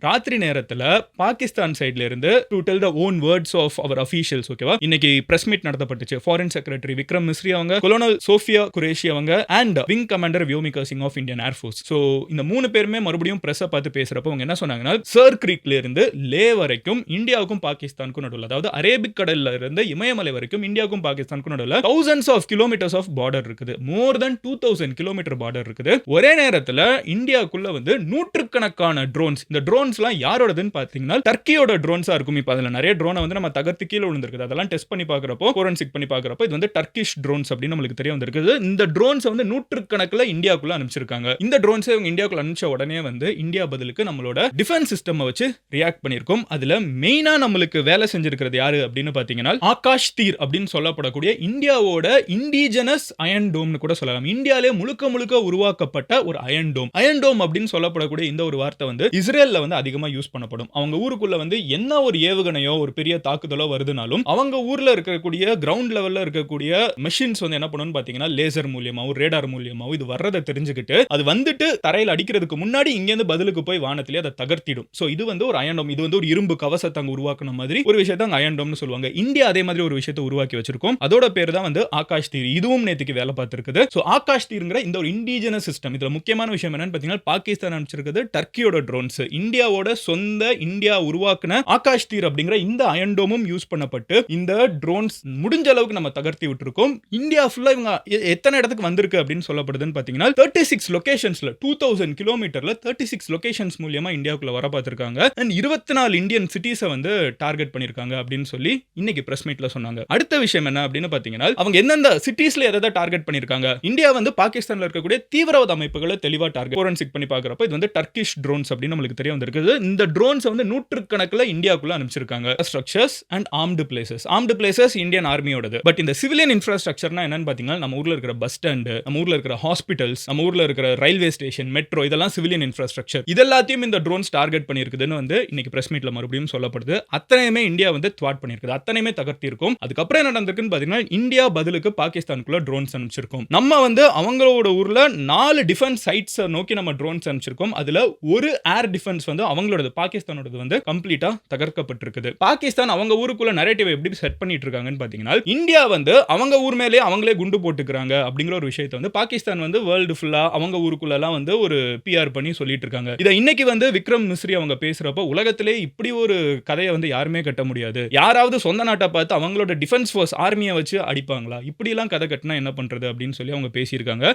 ராத்திரி நேரத்துல பாகிஸ்தான் சைடுல இருந்து to tell the own words of our officials ஓகேவா இன்னைக்கு பிரஸ் மீட் நடத்தப்பட்டுச்சு. ஃபாரின் செக்ரட்டரி விக்ரம் மிஸ்ரி அவங்க, கொலோனல் சோஃபியா குரேஷி அவங்க and wing commander Vyomika Singh of Indian air force. So இந்த 3 பேருமே மறுபடியும் பிரஸ்ஸை பார்த்து பேசுறப்போ அவங்க என்ன சொன்னாங்கன்னா, சர் கிரீக்ல இருந்து லே வரைக்கும் இந்தியாவுக்கும் பாகிஸ்தானுக்கும் நடுவில், அதாவது அரேபிக் கடல்ல இருந்து இமயமலை வரைக்கும் இந்தியாவுக்கும் பாகிஸ்தானுக்கும் நடுவில் thousands of kilometres of border இருக்குது. மோர் தென் 2000 கிலோமீட்டர் பார்டர் இருக்குது. ஒரே நேரத்தில் இந்தியாவுக்குள்ள வந்து நூற்றுக்கணக்கான ட்ரோன்ஸ், இந்த ட்ரோன்ஸ்லாம் யாரோடதுன்னு பார்த்தீங்கன்னா டர்க்கியோட ட்ரோன்ஸா இருக்கும். இப்போ அதில் நிறைய ட்ரோனை வந்து நம்ம தகர்த்து கீழே விழுந்திருக்குது. அதெல்லாம் டெஸ்ட் பண்ணி பார்க்குறப்போ, ஃபோரன்சிக் பண்ணி பார்க்குறப்போ இது வந்து டர்க்கிஷ் ட்ரோன்ஸ் அப்படின்னு நம்மளுக்கு தெரிய வந்திருக்குது. இந்த ட்ரோன்ஸ் வந்து நூற்றுக்கணக்கில் இந்தியாவுக்குள்ள அனுப்பிச்சிருக்காங்க. இந்த ட்ரோன்ஸை இவங்க இந்தியாவுக்குள்ள அனுப்பிச்ச உடனே வந்து இந்தியா பதிலுக்கு நம்மளோட டிஃபென்ஸ் சிஸ்டம் வச்சு ரியாக்ட் பண்ணியிருக்கோம். அதுல மெயினா நம்மளுக்கு வேலை செஞ்சிருக்கிறது யாரு அப்படின்னு பார்த்தீங்கன்னா, ஆகாஷ் தீர் அப்படின்னு சொல்லப்படக்கூடிய இந்தியாவோட இண்டிஜினஸ் அயன் டோம்னு கூட சொல்லலாம். இந்தியாவிலே முழுக்க முழுக்க உருவாக்கப்பட்ட ஒரு அயன் டோம். அயன் டோம் அப்படின்னு சொல்லப்படக்கூடிய இந்த ஒரு வார்த்தை வந்து இஸ்ரேல்ல வந்து அதிகமா யூஸ் பண்ணப்படும். அவங்க ஊருக்குள்ள வந்து என்ன ஒரு ஏவுகணையோ ஒரு பெரிய தாக்குதலோ வருதுனாலும் அவங்க ஊர்ல இருக்கக்கூடிய கிரவுண்ட் லெவல்ல இருக்கக்கூடிய மெஷின்ஸ் வந்து என்ன பண்ணுன்னு பாத்தீங்கன்னா, லேசர் மூலியமாவும் ரேடார் மூலியமாவும் இது வர்றதை தெரிஞ்சுக்கிட்டு அது வந்துட்டு தரையில் அடிக்கிறதுக்கு முன்னாடி இங்க இருந்து பதிலுக்கு போய் வானத்திலே அதை தகர்த்திடும். சோ இது வந்து ஒரு அயன் டோம். இது வந்து ஒரு இரும்பு கவசத்தை அங்க உருவாக்குன மாதிரி ஒரு விஷயத்தை அங்க அயன் டோம்னு சொல்லுவாங்க. இந்தியா அதே மாதிரி ஒரு விஷயத்தை உருவாக்கி வச்சிருக்கோம். அதோட பேர் தான் வந்து ஆகாஷ் தீர். இதுவும் நேத்துக்கு வேலை பார்த்திருக்குது. சோ ஆகாஷ் தீர்ங்கிற இந்த ஒரு இண்டிஜினஸ் சிஸ்டம், இதுல முக்கியமான விஷயம் என்னன்னு பாத்தீங்கன்னா, பாகிஸ்தான் அனுப்பிச்சிருக்கிறது டர்க்கியோட ட்ரோன்ஸ். இந்தியாவோட சொந்த இந்தியா உருவாக்குன ஆகாஷ் தீர் அப்படிங்கிற இந்த அயன் டோமும் யூஸ் பண்ணப்பட்டு இந்த ட்ரோன்ஸ் முடிஞ்ச அளவுக்கு நம்ம தகர்த்தி விட்டுருக்கோம். இந்தியா ஃபுல்லா இவங்க எத்தனை இடத்துக்கு வந்திருக்கு அப்படின்னு சொல்லப்படுதுன்னு பாத்தீங்கன்னா, 36 லொகேஷன்ஸ்ல 2000 கிலோமீட்டர்ல 36 லொகேஷன்ஸ் மூலமா இந்தியாவுக்குள்ள வர பார்த்திருக்காங்க. அண்ட் 24 இந்தியன் சிட்டிஸை வந்து டார்கெட் பண்ணிருக்காங்க அப்படின்னு சொல்லி இன்னைக்கு பிரஸ் மீட்ல சொன்னாங்க. அடுத்த விஷயம் என்ன அப்படின்னு பாத்தீங்கன்னா, அவங்க எந்தெந்த சிட்டிஸ்ல எதை டார்கெட் பண்ணிருக்காங்க, இந்தியா வந்து பாகிஸ்தான்ல இருக்கக்கூடிய தீவிரவாத அமைப்புகளை தெளிவா டார்கெட் ஃபோரன்சிக் பண்ணி பார்க்கறப்ப இது வந்து டர்க்கிஷ் ட்ரோன்ஸ் அப்படின்னு நமக்கு தெரிய வந்திருக்குது. இந்த ட்ரோன்ஸ் வந்து நூற்றுக்கணக்கில் இந்தியாவுக்குள்ள அனுப்பிச்சிருக்காங்க. Structures and armed places Indian ஆர்மியோடது. பட் இந்த சிவிலியன் இன்ஃப்ராஸ்ட்ரக்சர்னா என்னன்னு பாத்தீங்கன்னா, நம்ம ஊர்ல இருக்கிற பஸ் ஸ்டாண்ட், நம்ம ஊர்ல இருக்கிற ஹாஸ்பிட்டல்ஸ், நம்ம ஊர்ல இருக்கிற ரயில்வே ஸ்டேஷன், மெட்ரோ, இதெல்லாம் சிவிலியன் இன்ஃப்ராஸ்ட்ரக்சர். இதெல்லாத்தையும் இந்த ட்ரோன்ஸ் டார்கெட் பண்ணிருக்குதுன்னு வந்து இன்னைக்கு பிரஸ் மீட்ல மறுபடியும் சொல்லப்படுது. அத்தனையுமே இந்தியா வந்து த்வாட் பண்ணிருக்குது. அத்தனையுமே தகர்த்தி இருக்கும். அதுக்கப்புறம் என்ன நடந்திருக்குன்னு பாத்தீங்கன்னா, இந்தியா பதிலுக்கு பாகிஸ்தானுக்குள்ள ட்ரோன்ஸ் அனுப்பிச்சிருக்கோம். நம்ம வந்து அவங்களோட ஊர்ல 4 டிஃபென்ஸ் சைட்ஸ் நோக்கி நம்ம ட்ரோன்ஸ் அனுப்பிச்சிருக்கோம். அதுல ஒரு ஏர் டிஃபென்ஸ் வந்து அவங்களோட பாகிஸ்தானோட வந்து கம்ப்ளீட்டா தகர்க்கப்பட்டிருக்குது. பாகிஸ்தான் அவங்க ஊருக்குள்ள நரேட்டிவ் எப்படி செட் பண்ணிட்டு இருக்காங்கன்னு பாத்தீங்கன்னா, இந்தியா வந்து அவங்க ஊர் மேலே அவங்களே குண்டு போட்டுக்கிறாங்க அப்படிங்கிற ஒரு விஷயத்தை வந்து பாகிஸ்தான் வந்து வேர்ல்டு ஃபுல்லா அவங்க ஊருக்குள்ள எல்லாம் வந்து ஒரு பிஆர் பண்ணி சொல்லிட்டு இருக்காங்க. இதை இன்னைக்கு வந்து விக்ரம் மிஸ்ரி அவங்க பேசுறப்ப, உலகத்திலே இப்படி ஒரு கதையை வந்து யாருமே கட்ட முடியாது. யாராவது சொந்த நாட்டை பார்த்து அவங்களோட டிஃபென்ஸ் ஃபோர்ஸ் ஆர்மியை வச்சு அடிப்பாங்களா? இப்படி எல்லாம் கதை கட்டினா என்ன பண்றது அப்படின்னு சொல்லி அவங்க பேசியிருக்காங்க.